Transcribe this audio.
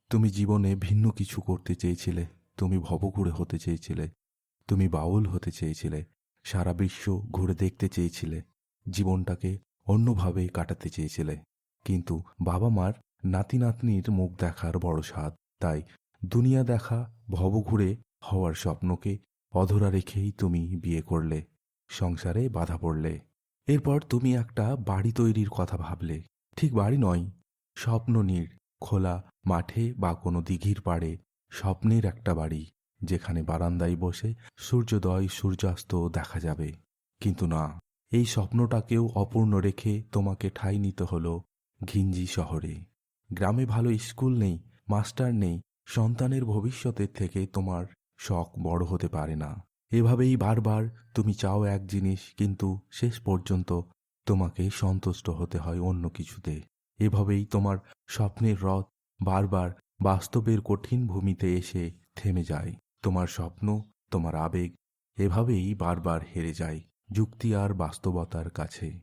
তুমি জীবনে ভিন্ন কিছু করতে চেয়েছিলে। তুমি ভবঘুরে হতে চেয়েছিলে। তুমি বাউল হতে চেয়েছিলে। সারা বিশ্ব ঘুরে দেখতে চেয়েছিলে। জীবনটাকে অন্যভাবে কাটাতে চেয়েছিলে। কিন্তু বাবা মার নাতি নাতনির মুখ দেখার বড় স্বাদ। তাই দুনিয়া দেখা ভবঘুরে হওয়ার স্বপ্নকে অধরা রেখেই তুমি বিয়ে করলে, সংসারে বাধা পড়লে। এরপর তুমি একটা বাড়ি তৈরির কথা ভাবলে। ঠিক বাড়ি নয়, স্বপ্ন নীড়, খোলা মাঠে বা কোনো দিঘির পাড়ে স্বপ্নের একটা বাড়ি, যেখানে বারান্দায় বসে সূর্যোদয় সূর্যাস্ত দেখা যাবে। কিন্তু না, এই স্বপ্নটাকেও অপূর্ণ রেখে তোমাকে ঠাঁই নিতে হলো ঘিঞ্জি শহরে। গ্রামে ভালো স্কুল নেই, মাস্টার নেই, সন্তানের ভবিষ্যতের থেকে তোমার শখ বড় হতে পারে না। এভাবেই বারবার তুমি চাও এক জিনিস, কিন্তু শেষ পর্যন্ত তোমাকে সন্তুষ্ট হতে হয় অন্য কিছুতে। এভাবেই তোমার স্বপ্নের রথ বারবার বাস্তবের কঠিন ভূমিতে এসে থেমে যায়। তোমার স্বপ্ন, তোমার আবেগ এভাবেই বারবার হেরে যায় যুক্তি আর বাস্তবতার কাছে।